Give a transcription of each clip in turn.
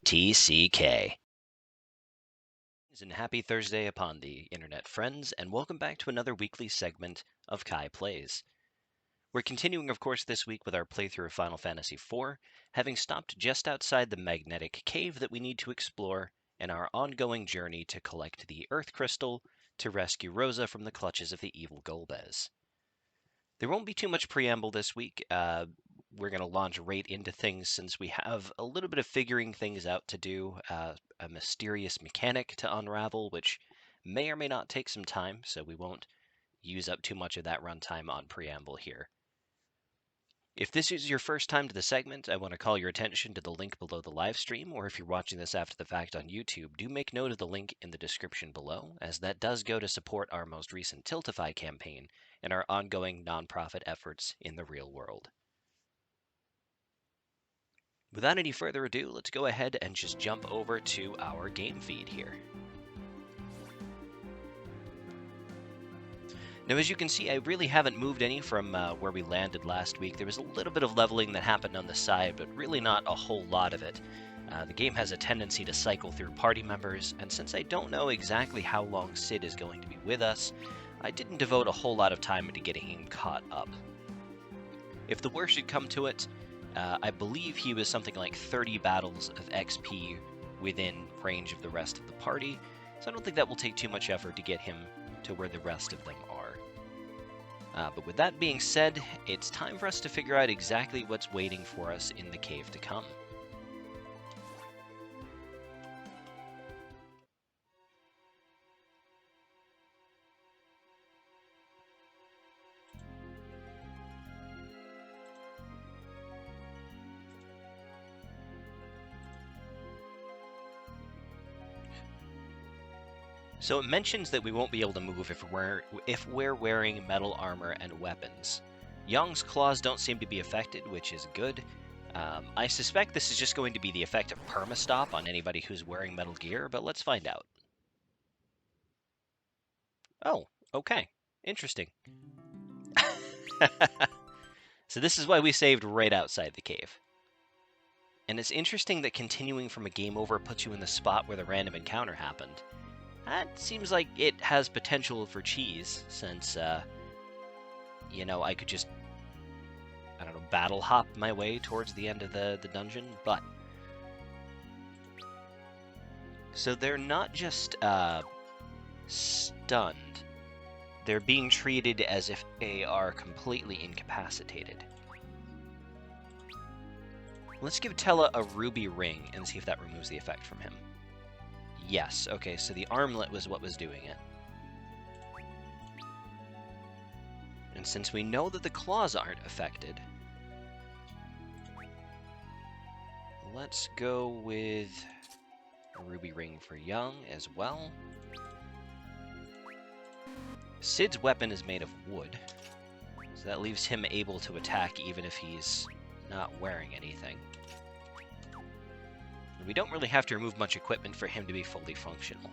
TCK. And happy Thursday upon the internet, friends, and welcome back to another weekly segment of Kai Plays. We're continuing, of course, this week with our playthrough of Final Fantasy IV, having stopped just outside the magnetic cave that we need to explore in our ongoing journey to collect the Earth Crystal to rescue Rosa from the clutches of the evil Golbez. There won't be too much preamble this week. We're going to launch right into things since we have a little bit of figuring things out to do, a mysterious mechanic to unravel, which may or may not take some time, so we won't use up too much of that runtime on preamble here. If this is your first time to the segment, I want to call your attention to the link below the live stream, or if you're watching this after the fact on YouTube, do make note of the link in the description below, as that does go to support our most recent Tiltify campaign and our ongoing nonprofit efforts in the real world. Without any further ado, let's go ahead and just jump over to our game feed here. Now, as you can see, I really haven't moved any from where we landed last week. There was a little bit of leveling that happened on the side, but really not a whole lot of it. The game has a tendency to cycle through party members, and since I don't know exactly how long Cid is going to be with us, I didn't devote a whole lot of time into getting him caught up. If the worst should come to it, I believe he was something like 30 battles of XP within range of the rest of the party, so I don't think that will take too much effort to get him to where the rest of them are. But with that being said, it's time for us to figure out exactly what's waiting for us in the cave to come. So it mentions that we won't be able to move if we're wearing metal armor and weapons. Young's claws don't seem to be affected, which is good. I suspect this is just going to be the effect of permastop on anybody who's wearing metal gear, but let's find out. Oh, okay. Interesting. So this is why we saved right outside the cave. And it's interesting that continuing from a game over puts you in the spot where the random encounter happened. That seems like it has potential for cheese, since, you know, I could just, I don't know, battle hop my way towards the end of the dungeon, but... So they're not just, stunned. They're being treated as if they are completely incapacitated. Let's give Tella a ruby ring and see if that removes the effect from him. Yes, okay, so the armlet was what was doing it. And since we know that the claws aren't affected, let's go with a ruby ring for Young as well. Cid's weapon is made of wood, so that leaves him able to attack even if he's not wearing anything. We don't really have to remove much equipment for him to be fully functional.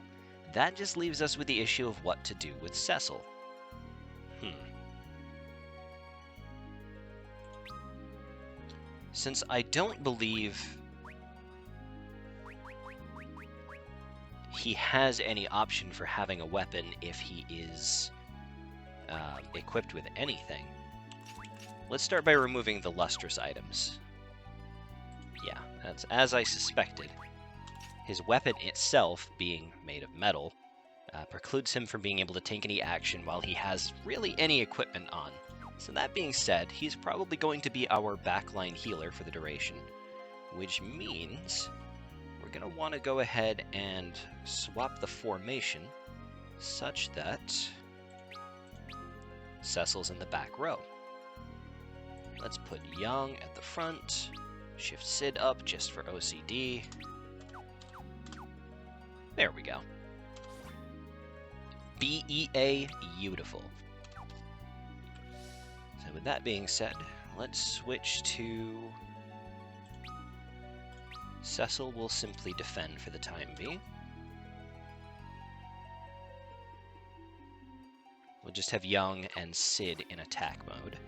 That just leaves us with the issue of what to do with Cecil. Since I don't believe he has any option for having a weapon if he is equipped with anything, let's start by removing the lustrous items. Yeah, that's as I suspected. His weapon itself, being made of metal, precludes him from being able to take any action while he has really any equipment on. So that being said, he's probably going to be our backline healer for the duration, which means we're going to want to go ahead and swap the formation such that Cecil's in the back row. Let's put Young at the front. Shift Cid up just for OCD. There we go. BEA, beautiful. So with that being said, let's switch to... Cecil will simply defend for the time being. We'll just have Young and Cid in attack mode.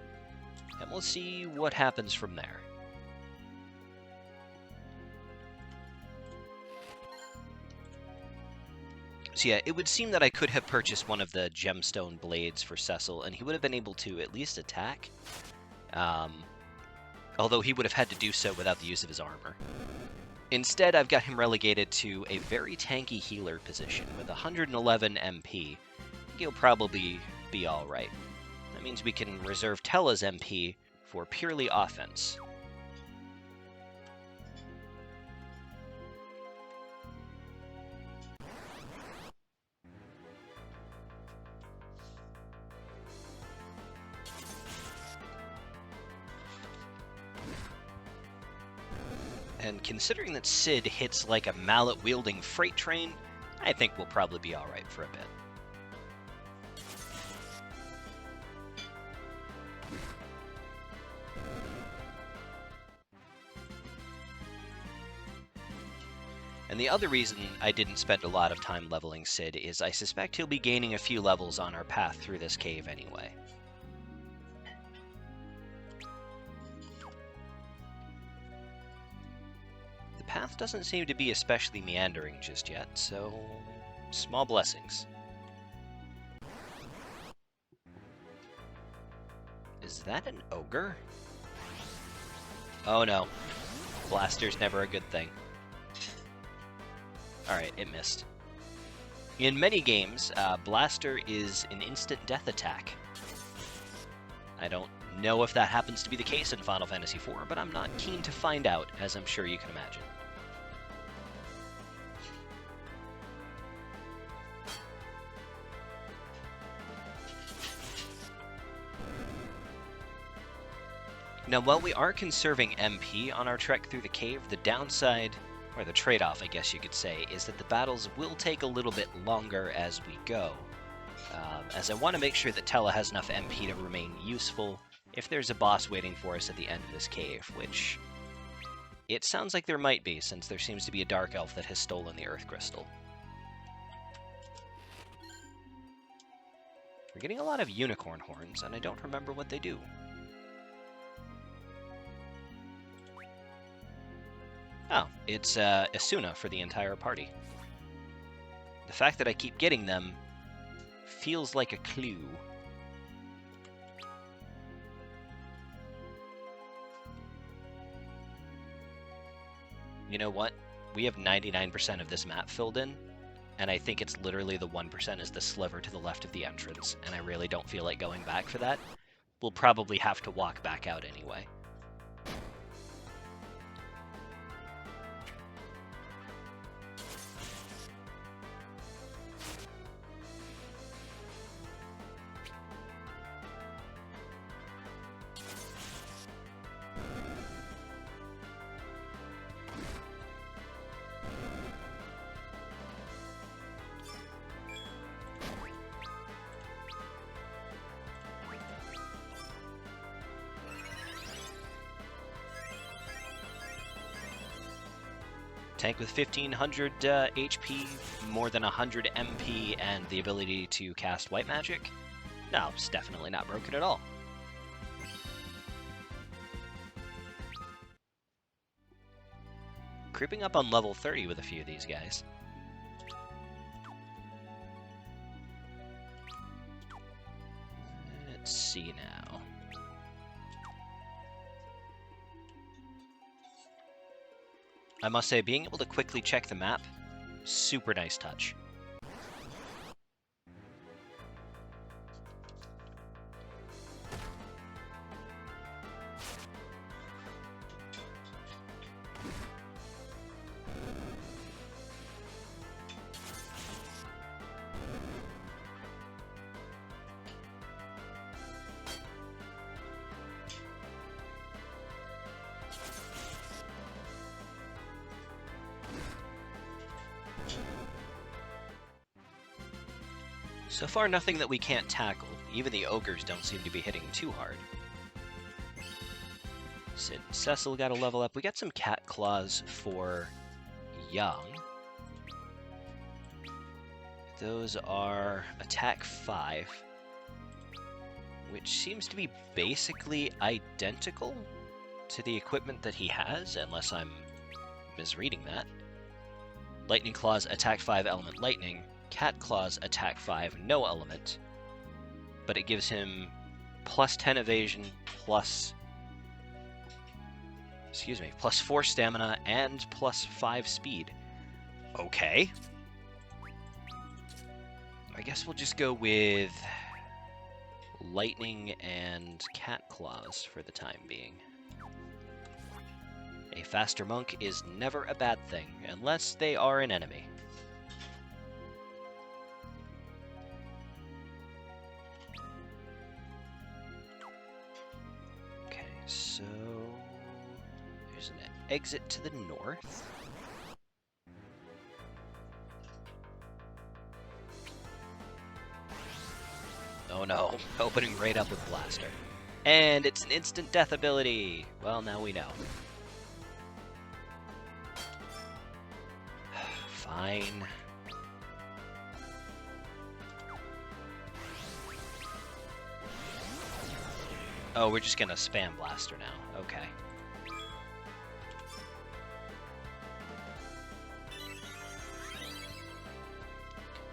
And we'll see what happens from there. So yeah, it would seem that I could have purchased one of the gemstone blades for Cecil, and he would have been able to at least attack. Although he would have had to do so without the use of his armor. Instead, I've got him relegated to a very tanky healer position with 111 MP. He'll probably be alright. That means we can reserve Tella's MP for purely offense. And considering that Sid hits like a mallet-wielding freight train, I think we'll probably be alright for a bit. And the other reason I didn't spend a lot of time leveling Sid is I suspect he'll be gaining a few levels on our path through this cave anyway. The path doesn't seem to be especially meandering just yet, so small blessings. Is that an ogre? Oh no. Blaster's never a good thing. Alright, it missed. In many games, Blaster is an instant death attack. I don't know if that happens to be the case in Final Fantasy IV, but I'm not keen to find out, as I'm sure you can imagine. Now, while we are conserving MP on our trek through the cave, the downside, or the trade-off, I guess you could say, is that the battles will take a little bit longer as we go, as I want to make sure that Tella has enough MP to remain useful if there's a boss waiting for us at the end of this cave, which it sounds like there might be, since there seems to be a dark elf that has stolen the Earth Crystal. We're getting a lot of unicorn horns, and I don't remember what they do. Oh, it's Asuna for the entire party. The fact that I keep getting them feels like a clue. You know what? We have 99% of this map filled in, and I think it's literally the 1% is the sliver to the left of the entrance, and I really don't feel like going back for that. We'll probably have to walk back out anyway. Tank with 1500 HP, more than 100 MP, and the ability to cast white magic? No, it's definitely not broken at all. Creeping up on level 30 with a few of these guys. Let's see now. I must say, being able to quickly check the map, super nice touch. So far, nothing that we can't tackle. Even the ogres don't seem to be hitting too hard. Sid and Cecil got a level up. We got some cat claws for Young. Those are attack 5, which seems to be basically identical to the equipment that he has, unless I'm misreading that. Lightning Claws, attack 5, element lightning. Cat Claws attack 5, no element. But it gives him plus 10 evasion, plus 4 stamina, and plus 5 speed. Okay. I guess we'll just go with lightning and cat claws for the time being. A faster monk is never a bad thing, unless they are an enemy. Okay, so there's an exit to the north. Oh no, opening right up with Blaster. And it's an instant death ability! Well, now we know. Fine. Oh, we're just gonna spam Blaster now. Okay.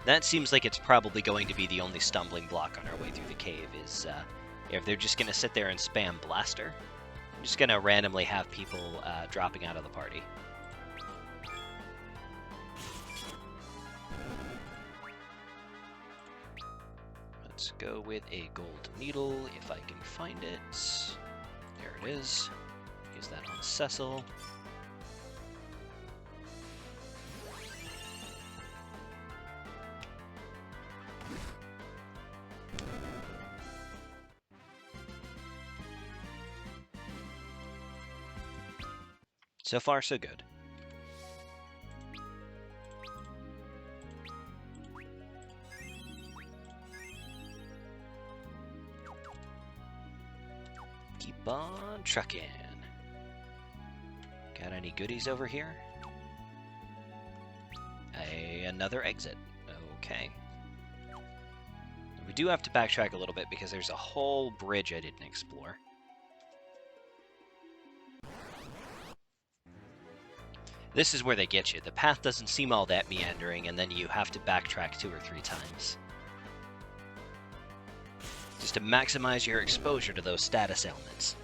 That seems like it's probably going to be the only stumbling block on our way through the cave, is if they're just going to sit there and spam Blaster. I'm just going to randomly have people dropping out of the party. Let's go with a gold needle, if I can find it. There it is. Use that on Cecil. So far, so good. Keep on trucking. Got any goodies over here? Another exit. Okay. We do have to backtrack a little bit because there's a whole bridge I didn't explore. This is where they get you. The path doesn't seem all that meandering, and then you have to backtrack 2 or 3 times. Just to maximize your exposure to those status ailments.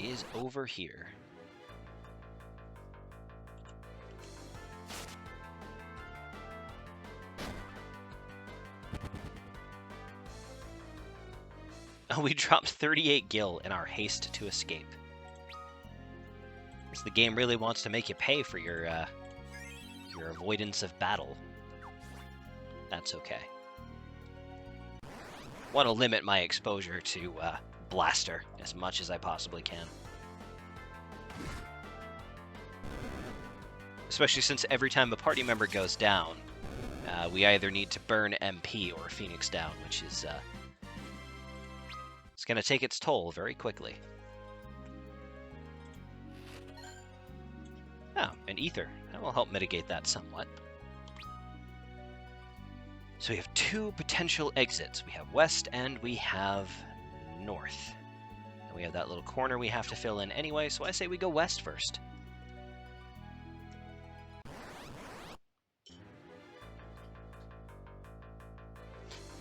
Is over here. Oh, we dropped 38 gil in our haste to escape. Guess the game really wants to make you pay for your avoidance of battle. That's okay. Want to limit my exposure to Blaster as much as I possibly can. Especially since every time a party member goes down, we either need to burn MP or Phoenix down, which is it's going to take its toll very quickly. Oh, an ether. That will help mitigate that somewhat. So we have 2 potential exits. We have west and we have north. And we have that little corner we have to fill in anyway, so I say we go west first.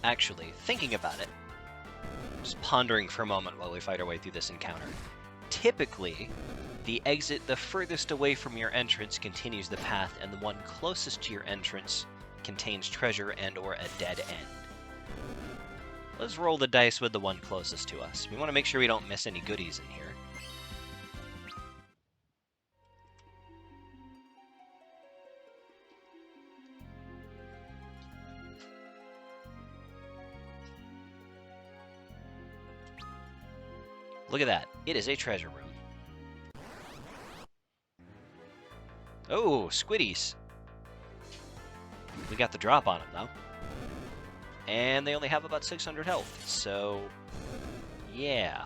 Actually, thinking about it, just pondering for a moment while we fight our way through this encounter, typically, the exit the furthest away from your entrance continues the path, and the one closest to your entrance contains treasure and or a dead end. Let's roll the dice with the one closest to us. We want to make sure we don't miss any goodies in here. Look at that. It is a treasure room. Oh, squiddies. We got the drop on them, though. And they only have about 600 health, so yeah.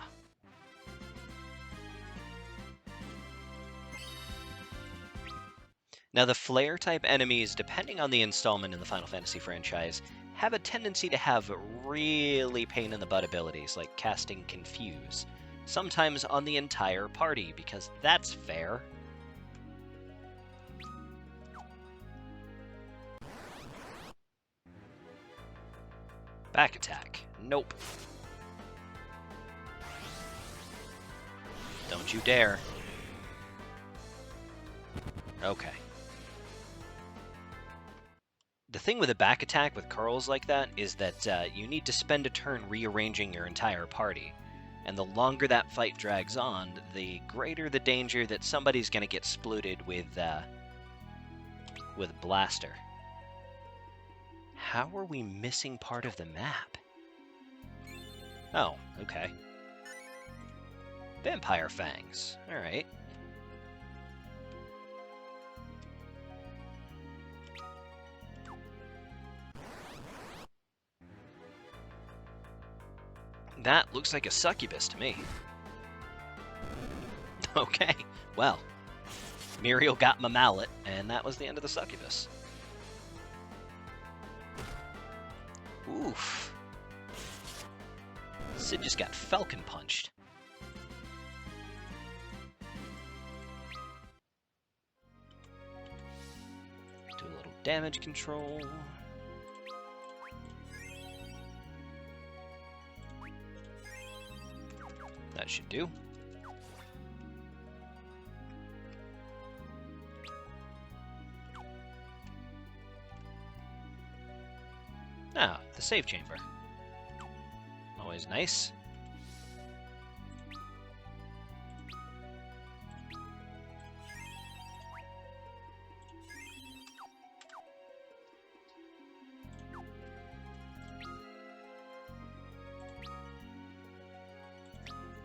Now, the flare-type enemies, depending on the installment in the Final Fantasy franchise, have a tendency to have really pain-in-the-butt abilities, like casting Confuse, sometimes on the entire party, because that's fair. Back attack. Nope. Don't you dare. Okay. The thing with a back attack with curls like that is that you need to spend a turn rearranging your entire party. And the longer that fight drags on, the greater the danger that somebody's going to get splooted with Blaster. How are we missing part of the map? Oh, okay. Vampire Fangs. Alright. That looks like a succubus to me. Okay, well. Muriel got my mallet, and that was the end of the succubus. Oof. Sid just got falcon punched. Do a little damage control. That should do. Ah, the save chamber. Always nice.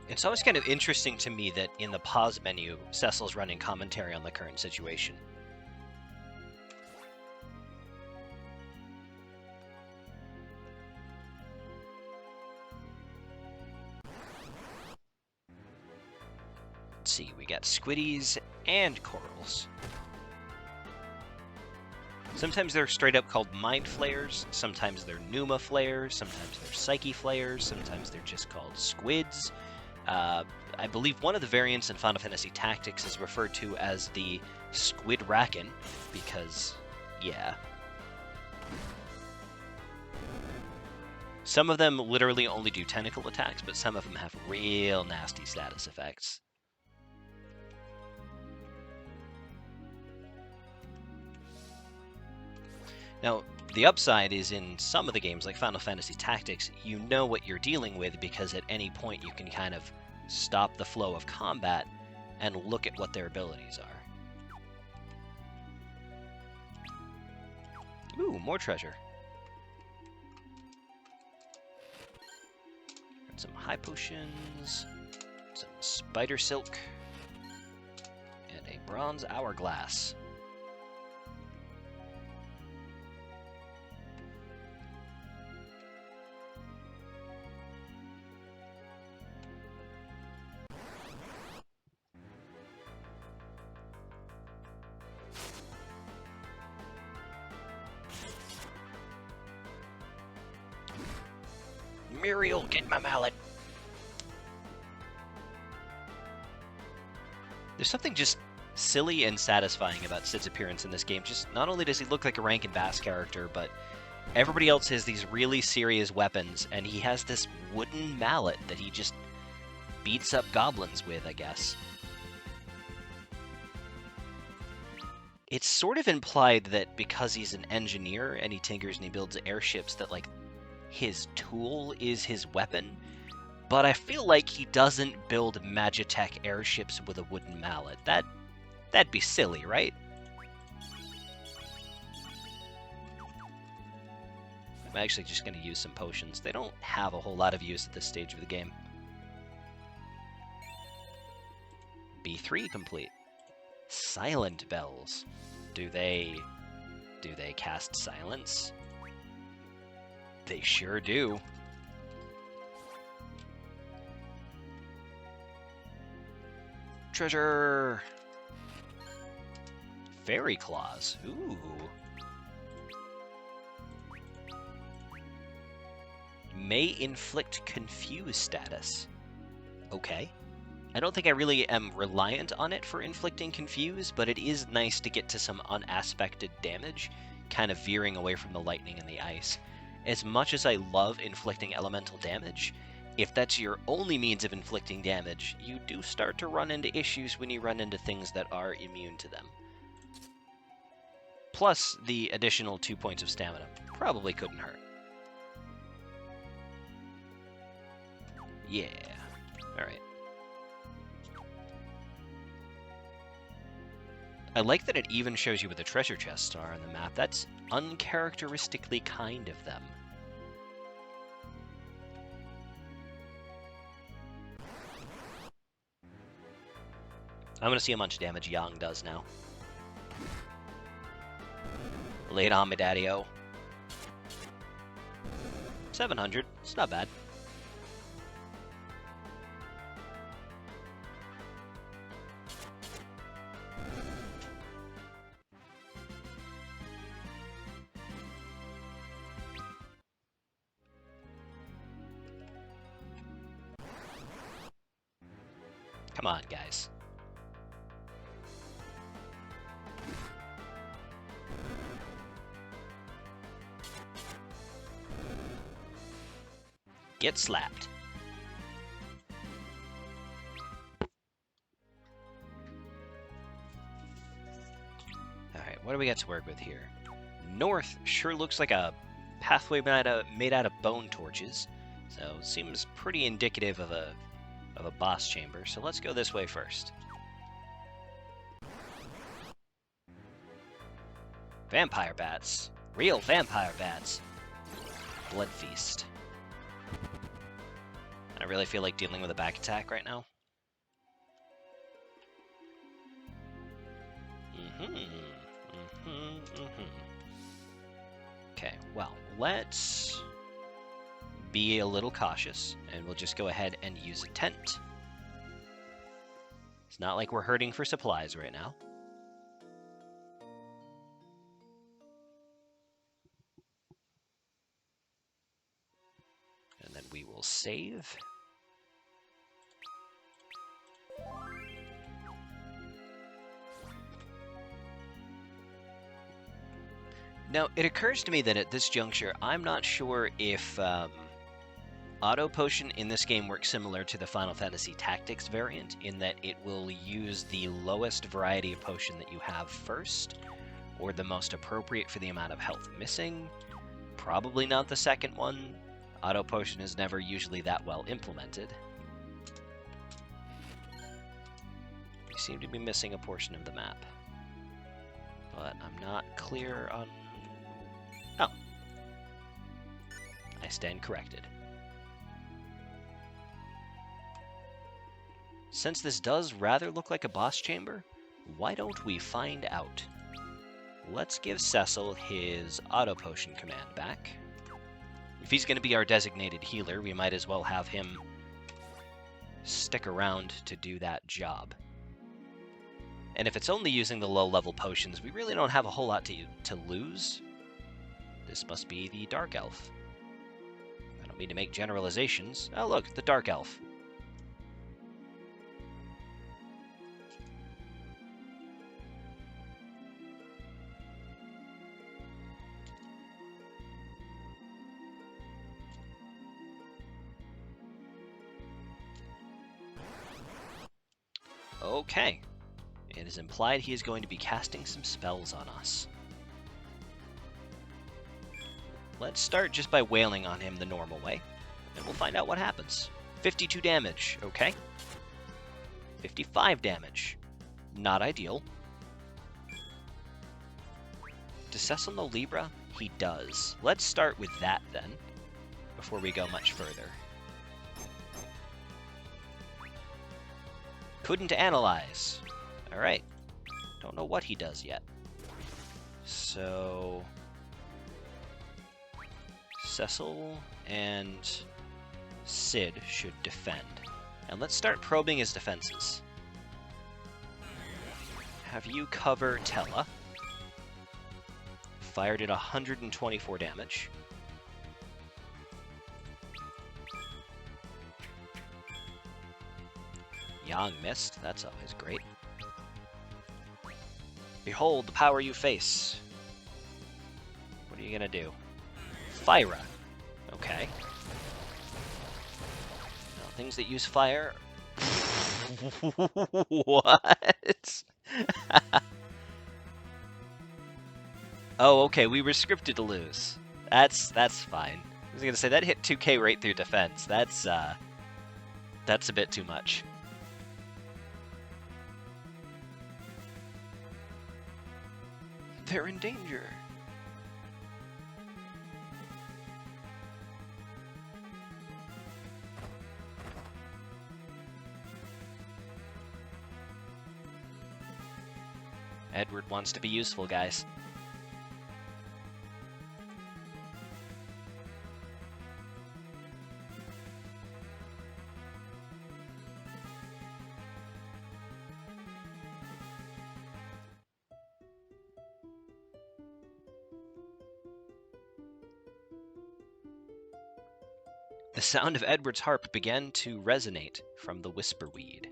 It's always kind of interesting to me that in the pause menu, Cecil's running commentary on the current situation. Let's see, we got squiddies and corals. Sometimes they're straight up called mind flares, sometimes they're pneuma flares, sometimes they're psyche flares, sometimes they're just called squids. I believe one of the variants in Final Fantasy Tactics is referred to as the Squid Racken, because, yeah. Some of them literally only do tentacle attacks, but some of them have real nasty status effects. Now, the upside is in some of the games, like Final Fantasy Tactics, you know what you're dealing with because at any point you can kind of stop the flow of combat and look at what their abilities are. Ooh, more treasure. Got some high potions, some spider silk, and a bronze hourglass. Muriel, get my mallet. There's something just silly and satisfying about Sid's appearance in this game. Just not only does he look like a Rankin Bass character, but everybody else has these really serious weapons, and he has this wooden mallet that he just beats up goblins with, I guess. It's sort of implied that because he's an engineer and he tinkers and he builds airships that, like, his tool is his weapon, but I feel like he doesn't build Magitech airships with a wooden mallet. That'd be silly, right? I'm actually just going to use some potions. They don't have a whole lot of use at this stage of the game. B3 complete. Silent bells. Do they cast silence? They sure do. Treasure! Fairy Claws. Ooh. May inflict confuse status. Okay. I don't think I really am reliant on it for inflicting confuse, but it is nice to get to some unaspected damage, kind of veering away from the lightning and the ice. As much as I love inflicting elemental damage, if that's your only means of inflicting damage, you do start to run into issues when you run into things that are immune to them. Plus, the additional 2 points of stamina probably couldn't hurt. Yeah. Alright. I like that it even shows you where the treasure chests are on the map. That's uncharacteristically kind of them. I'm gonna see how much damage Yang does now. Lay it on me, daddy-o. 700. It's not bad. Come on, guys. Get slapped. Alright, what do we got to work with here? North sure looks like a pathway made out of bone torches, so seems pretty indicative of a boss chamber, so let's go this way first. Vampire bats. Real vampire bats. Blood feast. I really feel like dealing with a back attack right now. Okay, well, let's be a little cautious, and we'll just go ahead and use a tent. It's not like we're hurting for supplies right now. And then we will save. Now, it occurs to me that at this juncture, I'm not sure if auto potion in this game works similar to the Final Fantasy Tactics variant, in that it will use the lowest variety of potion that you have first, or the most appropriate for the amount of health missing. Probably not the second one. Auto potion is never usually that well implemented. We seem to be missing a portion of the map, but I'm not clear on... Oh. I stand corrected. Since this does rather look like a boss chamber, why don't we find out? Let's give Cecil his auto potion command back. If he's going to be our designated healer, we might as well have him stick around to do that job. And if it's only using the low-level potions, we really don't have a whole lot to lose. This must be the Dark Elf. I don't mean to make generalizations. Oh, look, the Dark Elf. Okay. It is implied he is going to be casting some spells on us. Let's start just by wailing on him the normal way, and we'll find out what happens. 52 damage, okay. 55 damage. Not ideal. Does Cecil know Libra? He does. Let's start with that then, before we go much further. Couldn't analyze. Alright. Don't know what he does yet. So... Cecil and Sid should defend. And let's start probing his defenses. have you cover Tella. Fired at 124 damage. Yang missed. That's always great. Behold the power you face. What are you gonna do? Fyra. Okay. Now, things that use fire. What? Oh, okay. We were scripted to lose. That's fine. I was gonna say that hit 2k right through defense. That's a bit too much. They're in danger. Edward wants to be useful, guys. The sound of Edward's harp began to resonate from the whisperweed.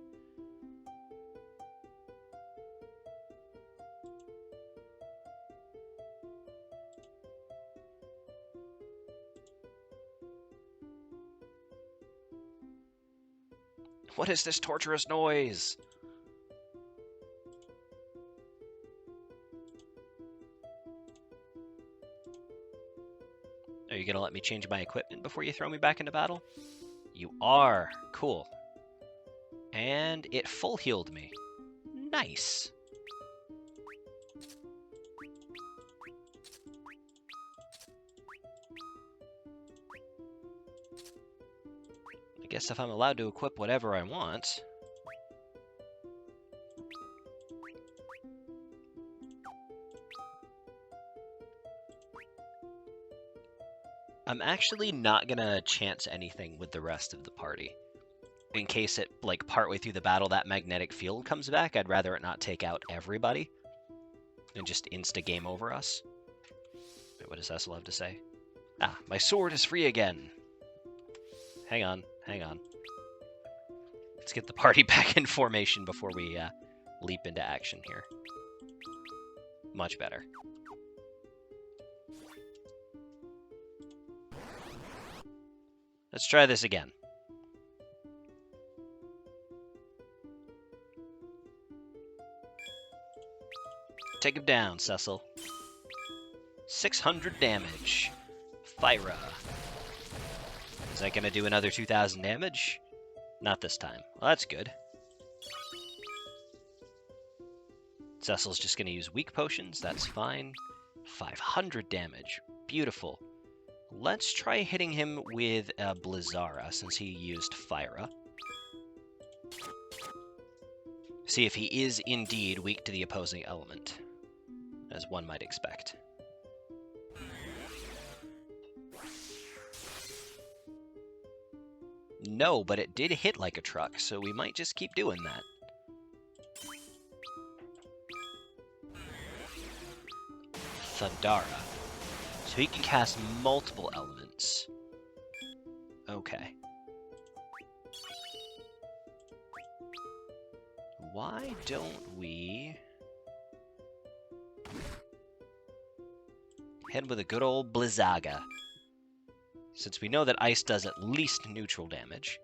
What is this torturous noise? Are you gonna let me change my equipment before you throw me back into battle? You are. Cool. And it full healed me. Nice. I guess if I'm allowed to equip whatever I want. I'm actually not gonna chance anything with the rest of the party. In case it, like, partway through the battle, that magnetic field comes back, I'd rather it not take out everybody and just insta-game over us. Wait, what does Cecil have to say? Ah, my sword is free again. Hang on, hang on. Let's get the party back in formation before we leap into action here. Much better. Let's try this again. Take him down, Cecil. 600 damage. Fyra. Is that going to do another 2,000 damage? Not this time. Well, that's good. Cecil's just going to use weak potions. That's fine. 500 damage. Beautiful. Let's try hitting him with a Blizzara, since he used Fyra. See if he is indeed weak to the opposing element, as one might expect. No, but it did hit like a truck, so we might just keep doing that. Thundara. So he can cast multiple elements. Okay. Why don't we head with a good old Blizzaga? Since we know that ice does at least neutral damage.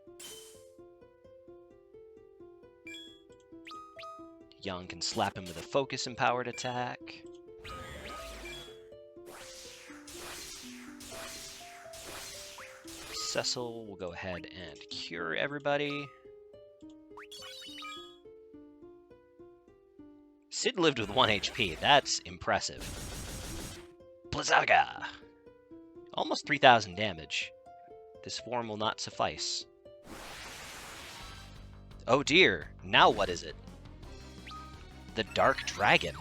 Yang can slap him with a focus empowered attack. Cecil will go ahead and cure everybody. Sid lived with 1 HP. That's impressive. Blizzaga! Almost 3,000 damage. This form will not suffice. Oh dear, now what is it? The Dark Dragon.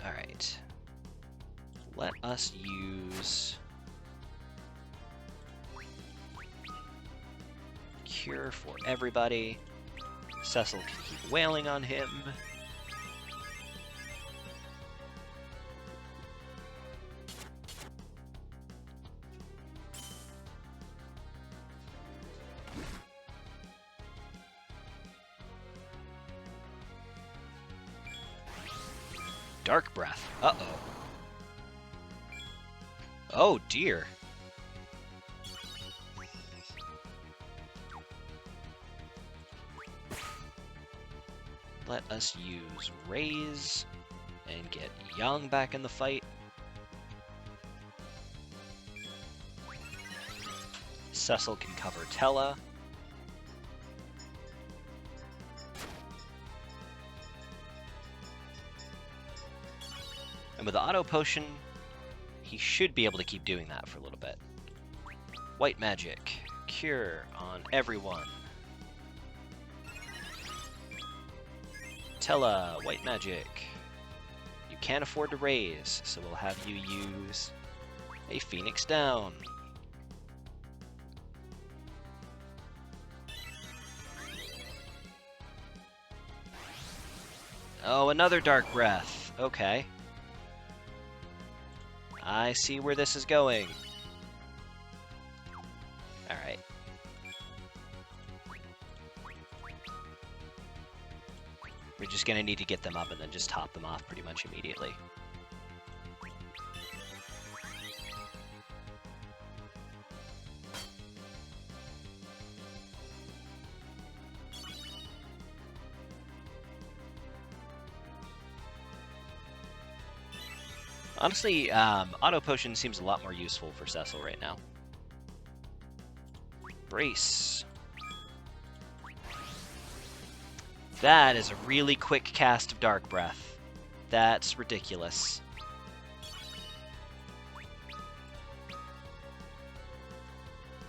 Alright. Let us use cure for everybody. Cecil can keep wailing on him. Dark Breath. Uh-oh. Oh, dear. Let us use Raise and get Yang back in the fight. Cecil can cover Tella. And with the Auto Potion, he should be able to keep doing that for a little bit. White Magic. Cure on everyone. Tella, White Magic. You can't afford to raise, so we'll have you use a Phoenix Down. Oh, another Dark Breath. Okay. I see where this is going. Alright. We're just gonna need to get them up and then just top them off pretty much immediately. Honestly, Auto Potion seems a lot more useful for Cecil right now. Brace. That is a really quick cast of Dark Breath. That's ridiculous.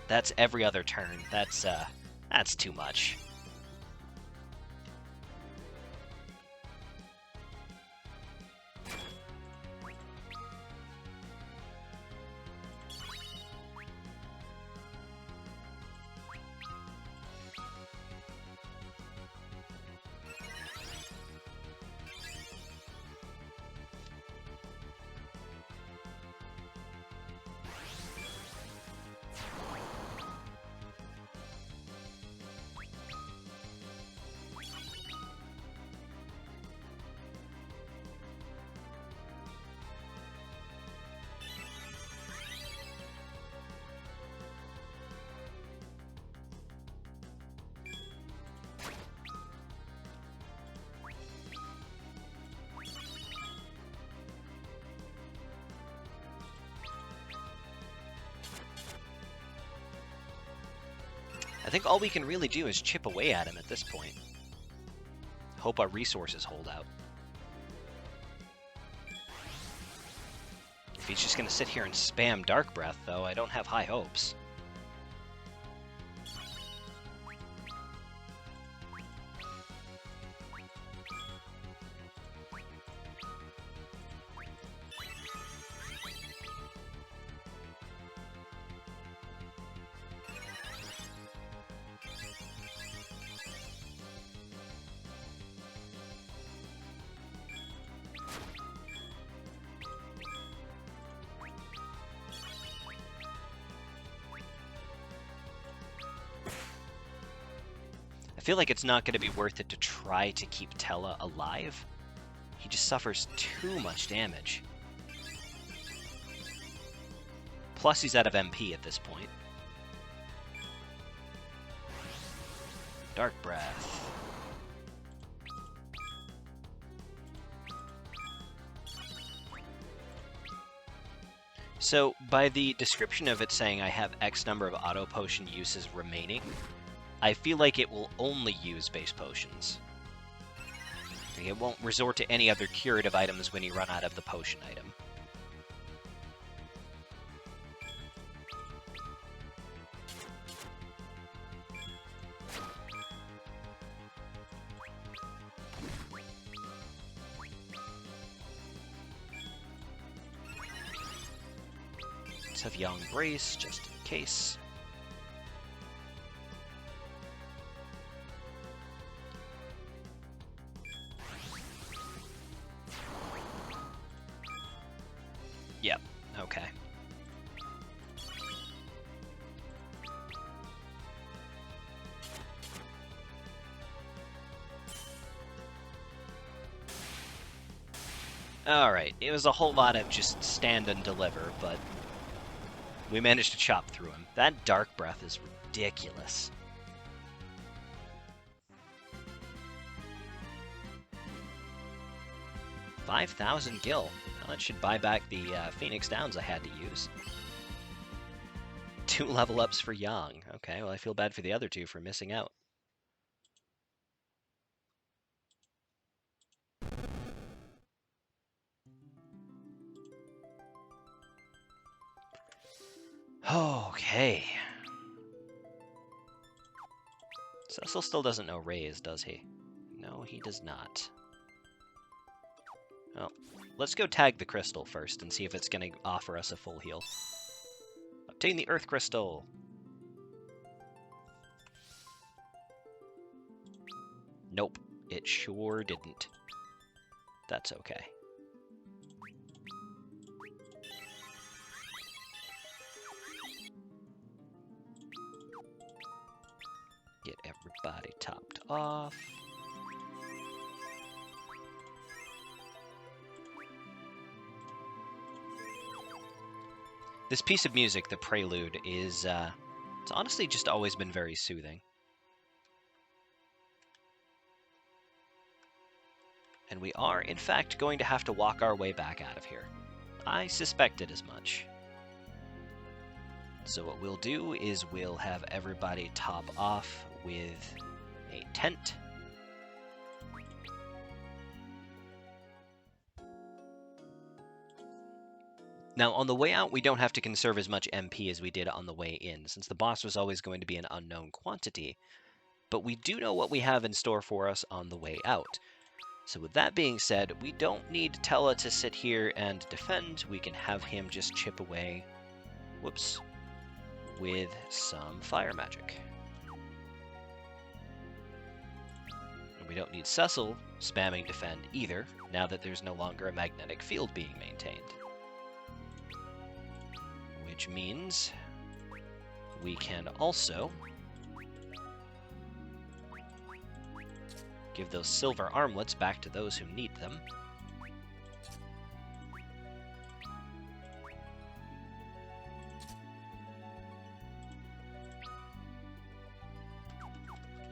That's every other turn. That's too much. I think all we can really do is chip away at him at this point. Hope our resources hold out. If he's just going to sit here and spam Dark Breath, though, I don't have high hopes. I feel like it's not going to be worth it to try to keep Tella alive. He just suffers too much damage. Plus he's out of MP at this point. Dark Breath. So, by the description of it saying I have X number of auto potion uses remaining, I feel like it will only use base potions. It won't resort to any other curative items when you run out of the potion item. Let's have Young Brace, just in case. Okay. Alright, it was a whole lot of just stand and deliver, but we managed to chop through him. That Dark Breath is ridiculous. $5,000 gil. Well, that should buy back the Phoenix Downs I had to use. 2 level ups for Yang. Okay, well I feel bad for the other 2 for missing out. Okay. Cecil still doesn't know Raise, does he? No, he does not. Well, let's go tag the crystal first and see if it's going to offer us a full heal. Obtain the Earth Crystal! Nope, it sure didn't. That's okay. Get everybody topped off. This piece of music, the prelude, is, it's honestly just always been very soothing. And we are, in fact, going to have to walk our way back out of here. I suspected as much. So what we'll do is we'll have everybody top off with a tent. Now, on the way out, we don't have to conserve as much MP as we did on the way in, since the boss was always going to be an unknown quantity. But we do know what we have in store for us on the way out. So with that being said, we don't need Tella to sit here and defend. We can have him just chip away, whoops, with some fire magic. And we don't need Cecil spamming defend either, now that there's no longer a magnetic field being maintained. Which means we can also give those silver armlets back to those who need them.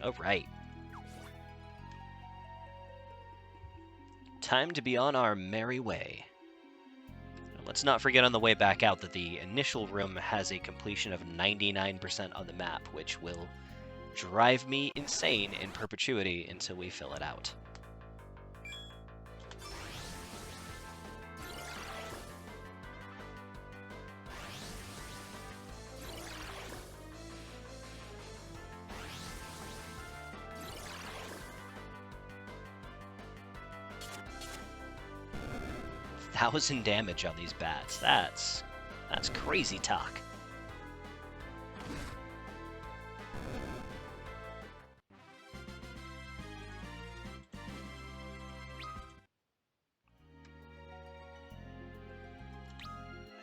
All right. Time to be on our merry way. Let's not forget on the way back out that the initial room has a completion of 99% on the map, which will drive me insane in perpetuity until we fill it out. $1,000 damage on these bats. That's crazy talk.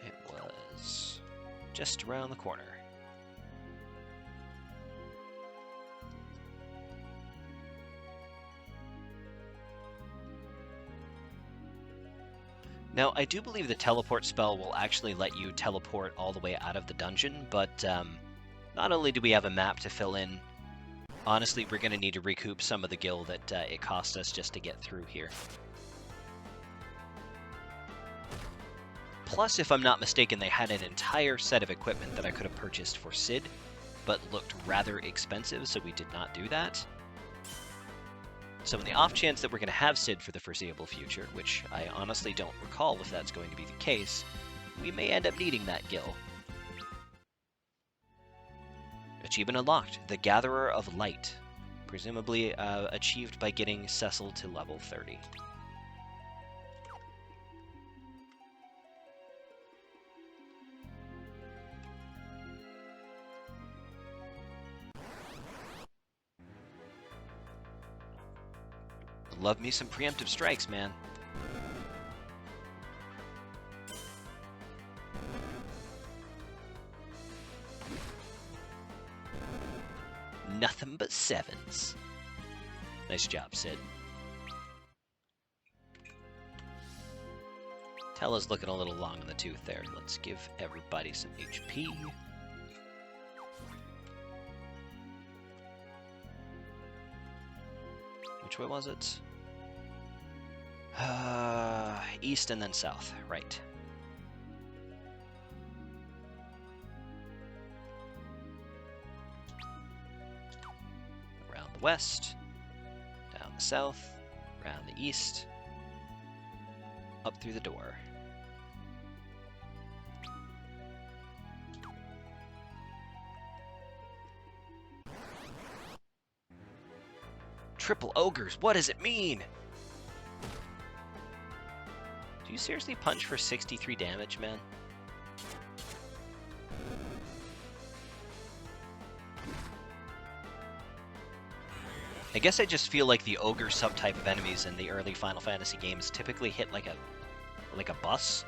It was just around the corner. Now, I do believe the teleport spell will actually let you teleport all the way out of the dungeon, but not only do we have a map to fill in, honestly, we're going to need to recoup some of the gil that it cost us just to get through here. Plus, if I'm not mistaken, they had an entire set of equipment that I could have purchased for Sid, but looked rather expensive, so we did not do that. So in the off chance that we're going to have Sid for the foreseeable future, which I honestly don't recall if that's going to be the case, we may end up needing that gil. Achievement unlocked, the Gatherer of Light, presumably achieved by getting Cecil to level 30. Love me some preemptive strikes, man. Nothing but 7s. Nice job, Sid. Tella's looking a little long in the tooth there. Let's give everybody some HP. Which way was it? East and then south, right. Around the west, down the south, around the east, up through the door. Triple ogres, what does it mean? Do you seriously punch for 63 damage, man? I guess I just feel like the ogre subtype of enemies in the early Final Fantasy games typically hit like a bus.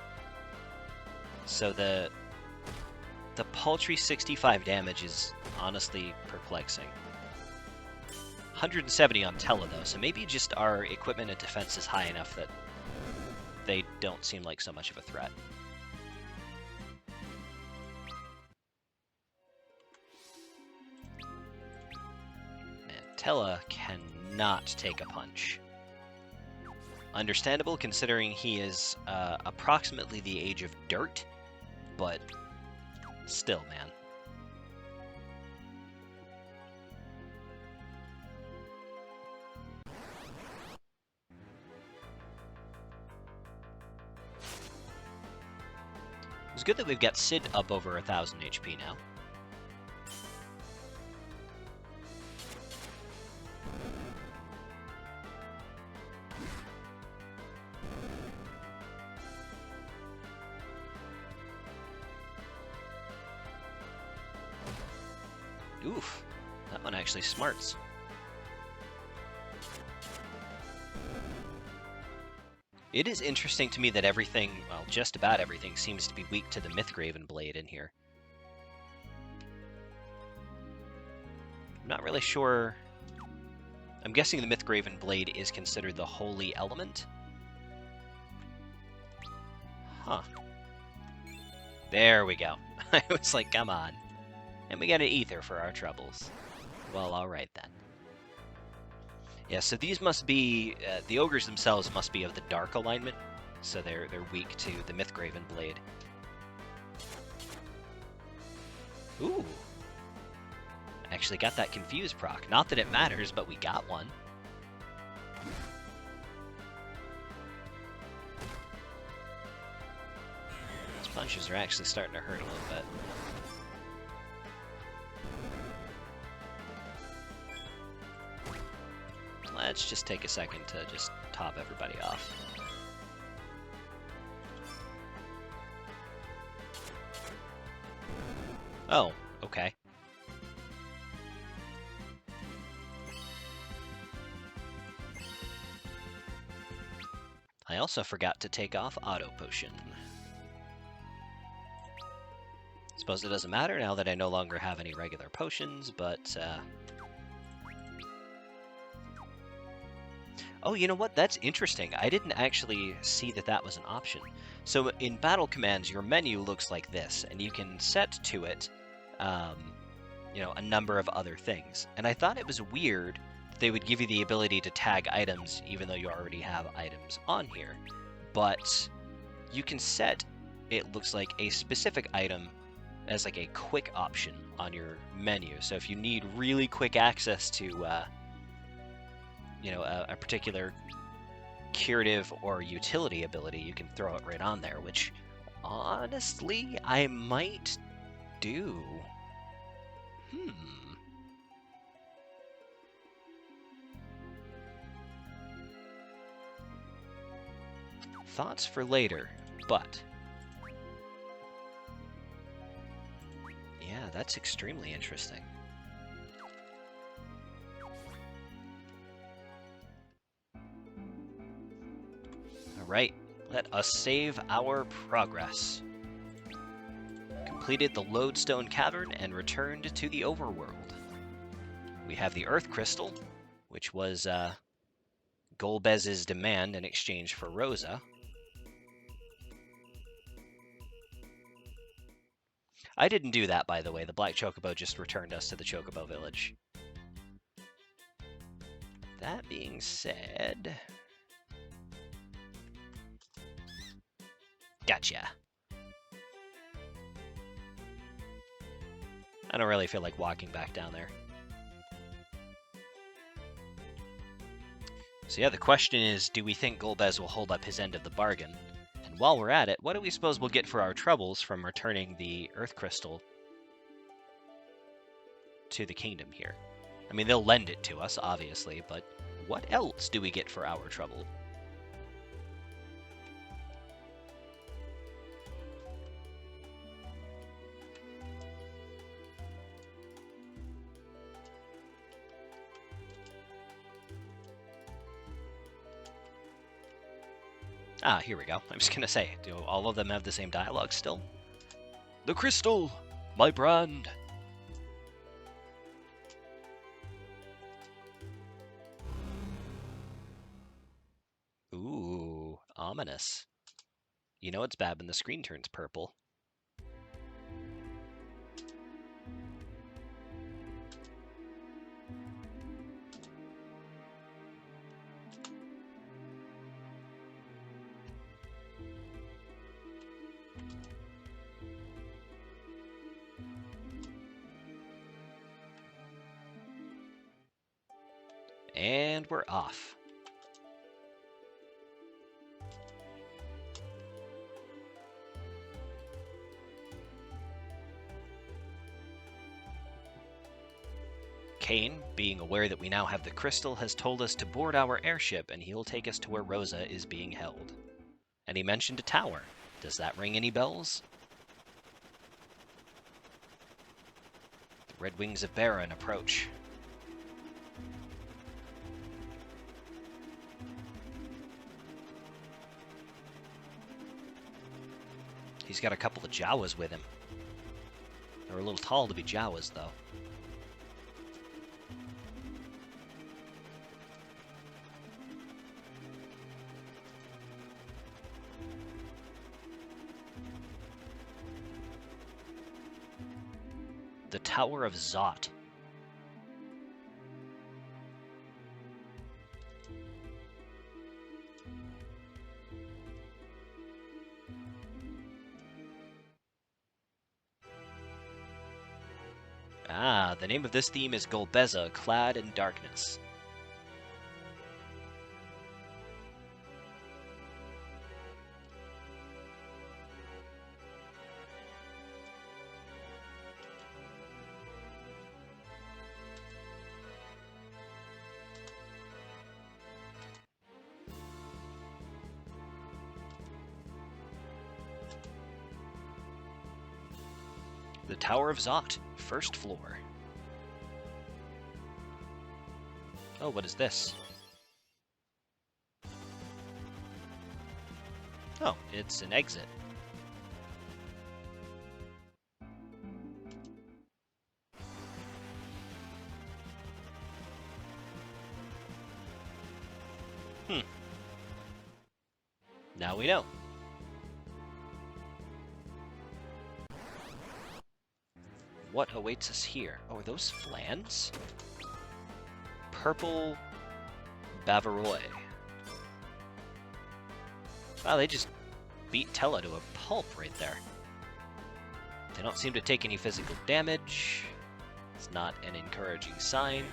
So the paltry 65 damage is honestly perplexing. 170 on Tella though, so maybe just our equipment and defense is high enough that they don't seem like so much of a threat. Man, Tella cannot take a punch. Understandable considering he is approximately the age of dirt, but still, man. It's good that we've got Sid up over 1,000 HP now. Oof, that one actually smarts. It is interesting to me that everything, well, just about everything, seems to be weak to the Mythgraven blade in here. I'm not really sure. I'm guessing the Mythgraven blade is considered the holy element. Huh. There we go. I was like, come on. And we got an ether for our troubles. Well, alright then. Yeah, so these must be, the ogres themselves must be of the dark alignment, so they're weak to the Mythgraven blade. Ooh. Actually got that confused proc. Not that it matters, but we got one. These punches are actually starting to hurt a little bit. Let's just take a second to just top everybody off. Oh, okay. I also forgot to take off Auto Potion. Suppose it doesn't matter now that I no longer have any regular potions, but oh, you know what? That's interesting. I didn't actually see that that was an option. So in battle commands, your menu looks like this, and you can set to it, you know, a number of other things. And I thought it was weird that they would give you the ability to tag items, even though you already have items on here. But you can set, it looks like, a specific item as like a quick option on your menu. So if you need really quick access to you know, a particular curative or utility ability, you can throw it right on there, which honestly I might do. Thoughts for later, but yeah, that's extremely interesting. Alright, let us save our progress. Completed the lodestone cavern and returned to the overworld. We have the Earth Crystal, which was Golbez's demand in exchange for Rosa. I didn't do that, by the way. The Black Chocobo just returned us to the Chocobo Village. That being said... Gotcha. I don't really feel like walking back down there. So yeah, the question is, do we think Golbez will hold up his end of the bargain? And while we're at it, what do we suppose we'll get for our troubles from returning the Earth Crystal to the kingdom here? I mean, they'll lend it to us, obviously, but what else do we get for our trouble? Ah, here we go. I was gonna say, do all of them have the same dialogue still? The crystal! My brand! Ooh, ominous. You know it's bad when the screen turns purple. And we're off. Kane, being aware that we now have the crystal, has told us to board our airship and he'll take us to where Rosa is being held. And he mentioned a tower. Does that ring any bells? The Red Wings of Baron approach. He's got a couple of Jawas with him. They're a little tall to be Jawas, though. The Tower of Zot. Ah, the name of this theme is Golbeza, Clad in Darkness. The Tower of Zot, first floor. Oh, what is this? Oh, it's an exit. Now we know. What awaits us here? Oh, are those flans? Purple Bavaroy. Wow, they just beat Tella to a pulp right there. They don't seem to take any physical damage. It's not an encouraging sign.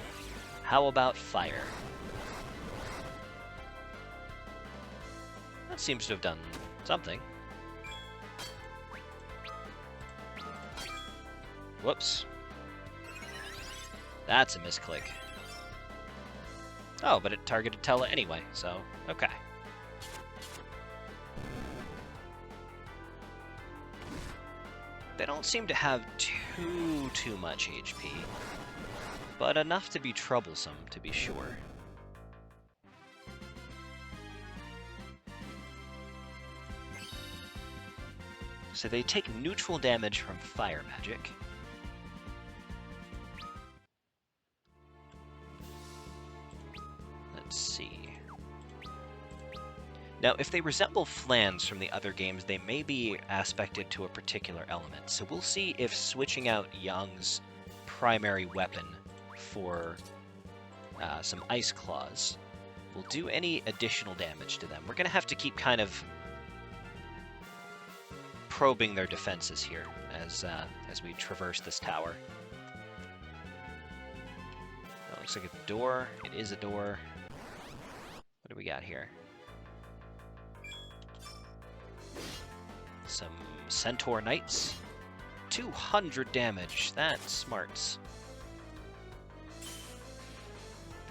How about fire? That seems to have done something. Whoops. That's a misclick. Oh, but it targeted Tella anyway, so okay. They don't seem to have too much HP, but enough to be troublesome, to be sure. So they take neutral damage from fire magic. Let's see. Now, if they resemble flans from the other games, they may be aspected to a particular element. So we'll see if switching out Young's primary weapon for some ice claws will do any additional damage to them. We're going to have to keep kind of probing their defenses here as we traverse this tower. That looks like a door. It is a door. What do we got here? Some Centaur Knights. 200 damage. That's smarts.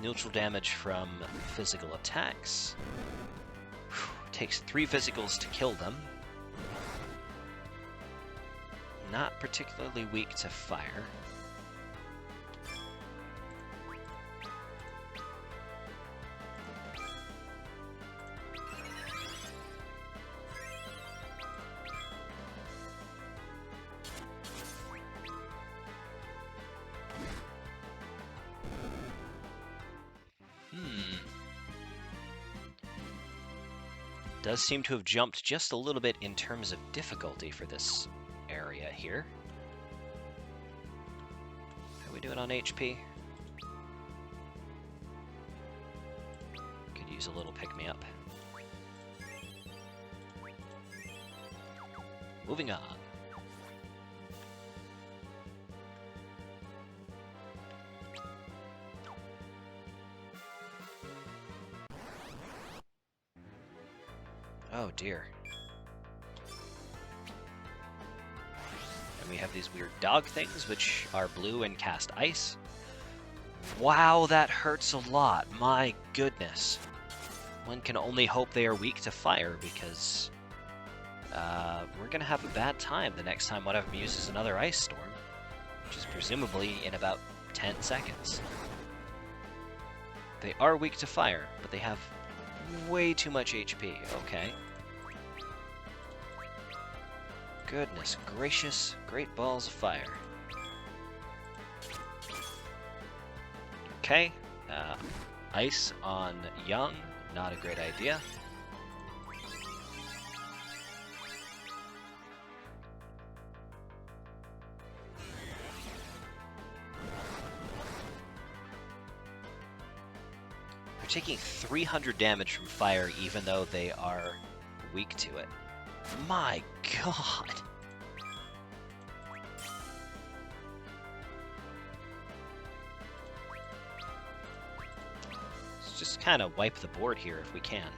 Neutral damage from physical attacks. Whew, takes 3 physicals to kill them. Not particularly weak to fire. Does seem to have jumped just a little bit in terms of difficulty for this area here. How are we doing on HP? Could use a little pick-me-up. Moving on. Oh dear. And we have these weird dog things, which are blue and cast ice. Wow, that hurts a lot. My goodness. One can only hope they are weak to fire, because we're going to have a bad time the next time one of them uses another ice storm, which is presumably in about 10 seconds. They are weak to fire, but they have way too much HP. Okay. Goodness gracious, great balls of fire. Okay, ice on Young, not a great idea. They're taking 300 damage from fire even though they are weak to it. My god! Let's just kind of wipe the board here if we can.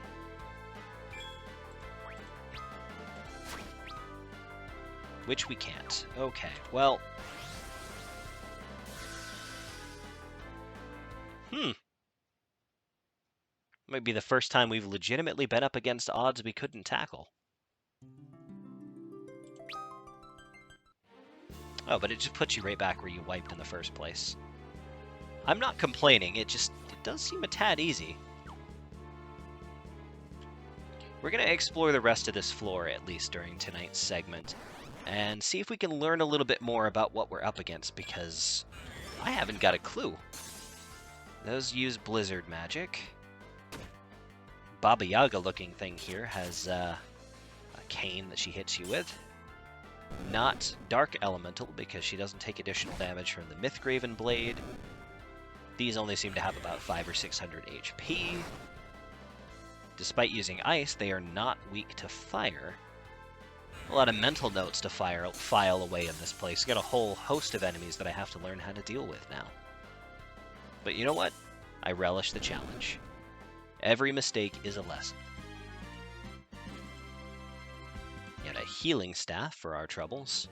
Which we can't. Okay, well... Might be the first time we've legitimately been up against odds we couldn't tackle. Oh, but it just puts you right back where you wiped in the first place. I'm not complaining, it does seem a tad easy. We're going to explore the rest of this floor, at least during tonight's segment, and see if we can learn a little bit more about what we're up against, because I haven't got a clue. Those use blizzard magic. Baba Yaga looking thing here has a cane that she hits you with. Not Dark Elemental, because she doesn't take additional damage from the Mythgraven Blade. These only seem to have about 500 or 600 HP. Despite using ice, they are not weak to fire. A lot of mental notes to file away in this place. Got a whole host of enemies that I have to learn how to deal with now. But you know what? I relish the challenge. Every mistake is a lesson. Yet a healing staff for our troubles.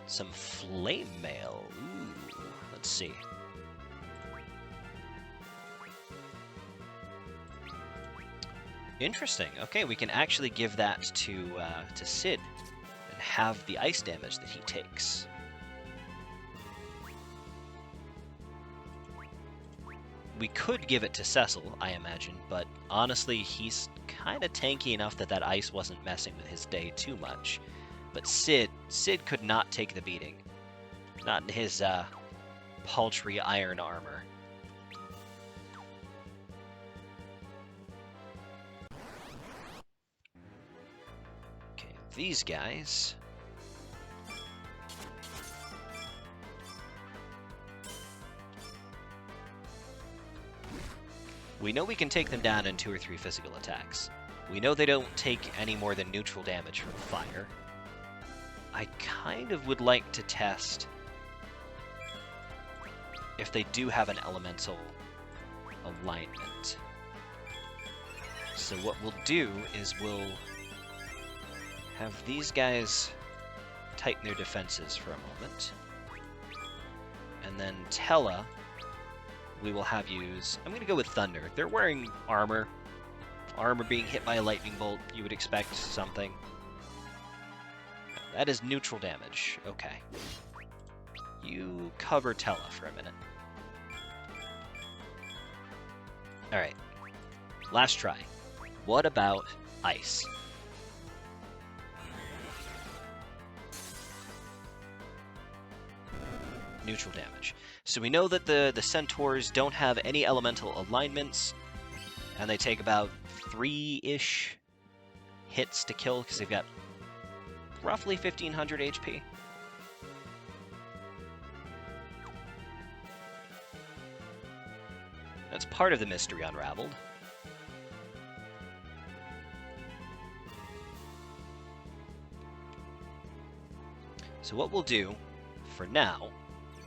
Some flame mail. Ooh, let's see. Interesting. Okay, we can actually give that to Sid and have the ice damage that he takes. We could give it to Cecil, I imagine, but honestly, he's kind of tanky enough that ice wasn't messing with his day too much. But Sid could not take the beating. Not in his paltry iron armor. Okay, these guys. We know we can take them down in 2 or 3 physical attacks. We know they don't take any more than neutral damage from fire. I kind of would like to test if they do have an elemental alignment. So what we'll do is we'll have these guys tighten their defenses for a moment. And then Tella, we will have use... I'm going to go with Thunder. They're wearing armor. Armor being hit by a lightning bolt, you would expect something. That is neutral damage. Okay. You cover Tella for a minute. Alright. Last try. What about ice? Neutral damage. So we know that the centaurs don't have any elemental alignments, and they take about 3-ish hits to kill because they've got roughly 1500 HP. That's part of the mystery unraveled. So what we'll do for now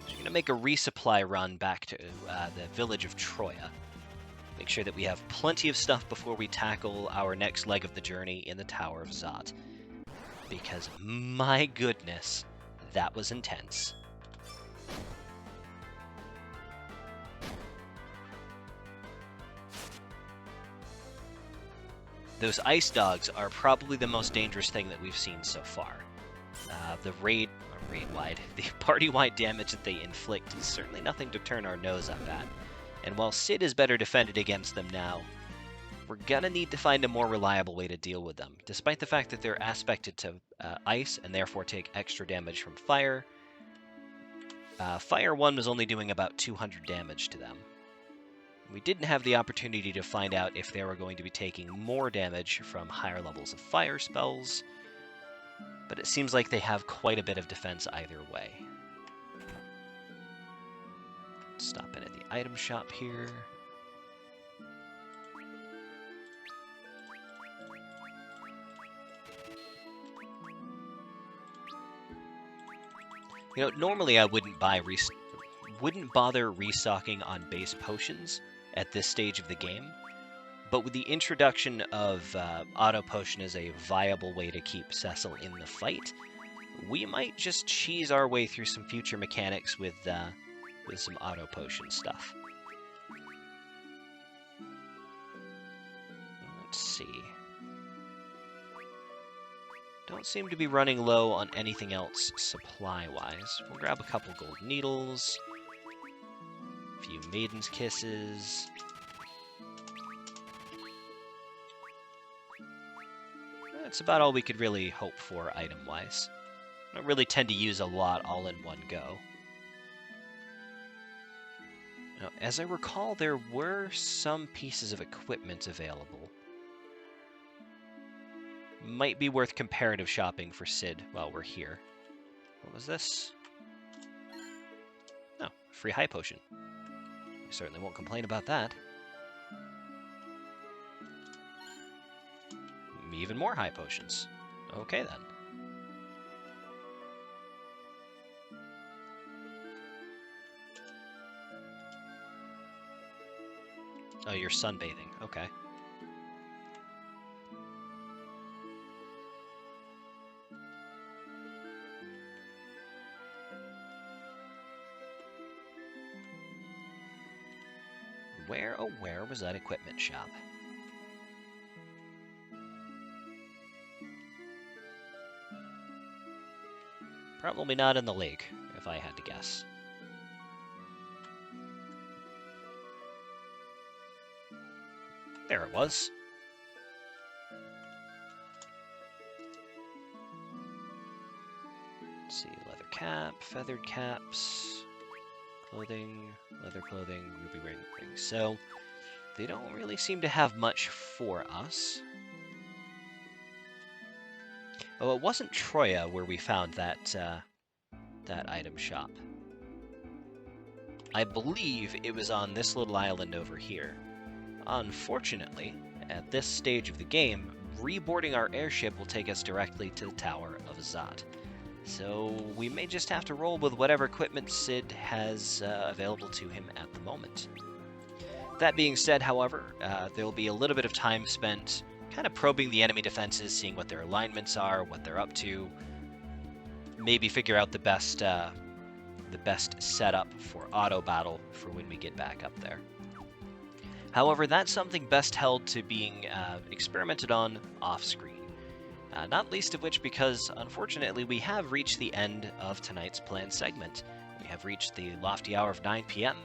is we're going to make a resupply run back to the village of Troya. Make sure that we have plenty of stuff before we tackle our next leg of the journey in the Tower of Zot. Because, my goodness, that was intense. Those ice dogs are probably the most dangerous thing that we've seen so far. The the party-wide damage that they inflict is certainly nothing to turn our nose up at. And while Sid is better defended against them now, we're gonna need to find a more reliable way to deal with them. Despite the fact that they're aspected to ice and therefore take extra damage from fire, Fire 1 was only doing about 200 damage to them. We didn't have the opportunity to find out if they were going to be taking more damage from higher levels of fire spells, but it seems like they have quite a bit of defense either way. Stop in at the item shop here. You know, normally I wouldn't bother restocking on base potions at this stage of the game, but with the introduction of auto potion as a viable way to keep Cecil in the fight, we might just cheese our way through some future mechanics with some auto potion stuff. Let's see. Don't seem to be running low on anything else supply-wise. We'll grab a couple gold needles, a few maiden's kisses. That's about all we could really hope for item-wise. I don't really tend to use a lot all in one go. Now, as I recall, there were some pieces of equipment available. Might be worth comparative shopping for Sid while we're here. What was this? Oh, free high potion. I certainly won't complain about that. Even more high potions. Okay then. Oh, you're sunbathing. Okay. Where, oh where was that equipment shop? Probably not in the lake, if I had to guess. There it was. Let's see, leather cap, feathered caps, clothing, leather clothing, ruby ring, rings. So they don't really seem to have much for us. Oh, it wasn't Troya where we found that item shop. I believe it was on this little island over here. Unfortunately, at this stage of the game, reboarding our airship will take us directly to the Tower of Azat. So we may just have to roll with whatever equipment Sid has available to him at the moment. That being said, however, there will be a little bit of time spent kind of probing the enemy defenses, seeing what their alignments are, what they're up to, maybe figure out the best setup for auto battle for when we get back up there. However, that's something best held to being experimented on off-screen. Not least of which because, unfortunately, we have reached the end of tonight's planned segment. We have reached the lofty hour of 9 p.m.,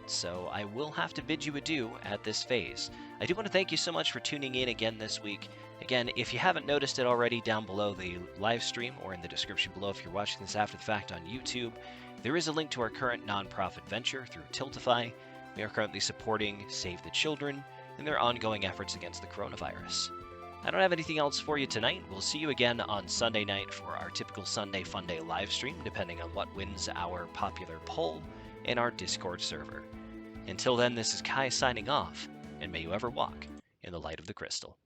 so I will have to bid you adieu at this phase. I do want to thank you so much for tuning in again this week. Again, if you haven't noticed it already, down below the live stream or in the description below if you're watching this after the fact on YouTube, there is a link to our current nonprofit venture through Tiltify. We are currently supporting Save the Children in their ongoing efforts against the coronavirus. I don't have anything else for you tonight. We'll see you again on Sunday night for our typical Sunday Fun Day live stream, depending on what wins our popular poll in our Discord server. Until then, this is Kai signing off, and may you ever walk in the light of the crystal.